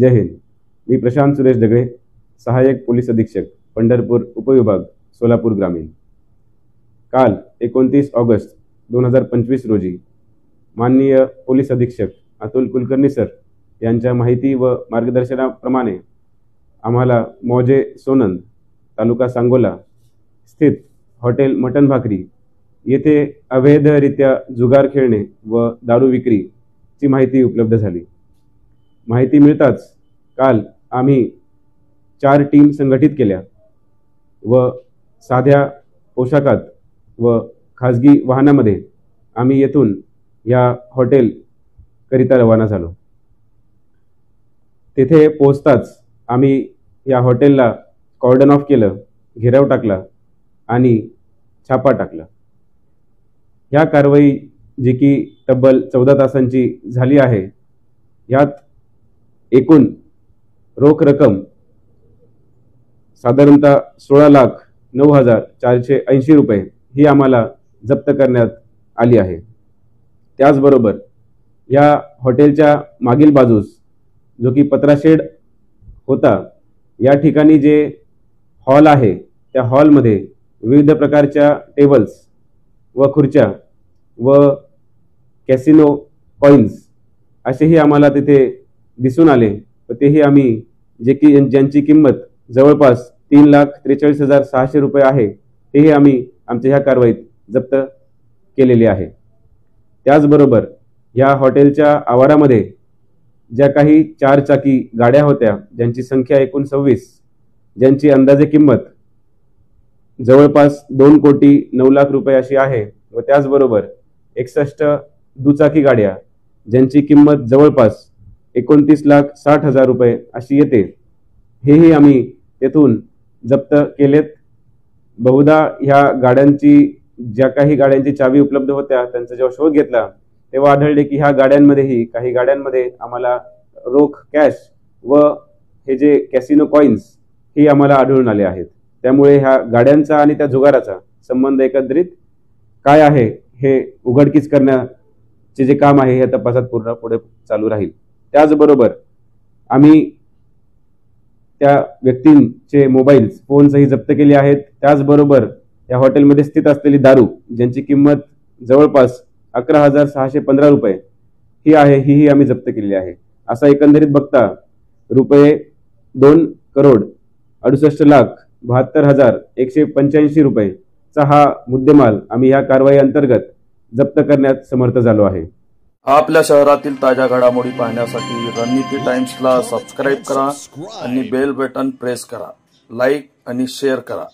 जय हिंद। मी प्रशांत सुरेश दगडे, सहाय्यक पोलीस अधीक्षक, पंढरपूर उपविभाग, सोलापूर ग्रामीण। काल 29 ऑगस्ट 2025 रोजी माननीय पोलीस अधीक्षक अतुल कुलकर्णी सर यांच्या माहिती व मार्गदर्शनाप्रमाणे आम्हाला मौजे सोनंद, तालुका सांगोला स्थित हॉटेल मटन भाकरी येथे अवैधरित्या जुगार खेळणे व दारू विक्रीची माहिती उपलब्ध झाली। माहिती मिळताच काल आम्ही 4 टीम संघटित केल्या व साध्या पोशाखात व खाजगी वाहनामध्ये आम्ही येथून या हॉटेल करिता रवाना झालो। तेथे पोहोचताच आम्ही या हॉटेलला कॉर्डन ऑफ केलं, घेराव टाकला आणि छापा टाकला। या कारवाई जी की तब्बल 14 तासांची झाली आहे, यात एकूण रोख रक्कम साधारणतः 16,09,480 रुपये ही आम्हाला जप्त करण्यात आली आहे। त्याचबरोबर या हॉटेलच्या मागील बाजूस जो की पत्राशेड होता, या ठिकाणी जे हॉल आहे त्या हॉलमध्ये विविध प्रकारच्या टेबल्स व खुर्च्या व कॅसिनो कॉइन्स असेही आम्हाला तिथे दिसून आले व तेही आम्ही ज्यांची किंमत जवळपास 3,43,600 रुपये आहे तेही आम्ही आमच्या ह्या कारवाईत जप्त केलेले आहे। त्याचबरोबर या हॉटेलच्या आवारामध्ये ज्या काही 4 चाकी गाड्या होत्या, ज्यांची संख्या एकूण 26, ज्यांची अंदाजे किंमत जवळपास 2,09,00,000 रुपये अशी आहे व त्याचबरोबर 61 दुचाकी गाड्या ज्यांची किंमत जवळपास 29,60,000 रुपये अशी येते, हेही आम्ही तेथून जप्त केलेत। बहुधा ह्या गाड्यांची ज्या काही गाड्यांची चावी उपलब्ध होत्या त्यांचा जेव्हा शोध घेतला तेव्हा आढळले की ह्या गाड्यांमध्येही काही गाड्यांमध्ये आम्हाला रोख कॅश व हे जे कॅसिनो कॉइन्स ही आम्हाला आढळून आले आहेत। त्यामुळे ह्या गाड्यांचा आणि त्या जुगाराचा संबंध एकत्रित काय आहे हे उघडकीस करण्याचे जे काम आहे हे तपासात पूर्ण पुढे चालू राहील। त्याचबरोबर आम्ही त्या व्यक्तींचे मोबाईल्स फोनही जप्त केले आहेत। त्याचबरोबर या हॉटेलमध्ये स्थित असलेली दारू ज्यांची किंमत जवळपास 11,615 रुपये ही आहे, ही आम्ही जप्त केलेली आहे। असा एकंदरीत बघता रुपये 2,68,72,185 रुपयेचा हा मुद्देमाल आम्ही या कारवाई अंतर्गत जप्त करण्यात समर्थ झालो आहे। आपल्या शहरातील ताज्या घडामोडी पाहण्यासाठी रणनीती टाइम्सला सबस्क्राइब करा आणि बेल बटन प्रेस करा, लाईक आणि शेअर करा।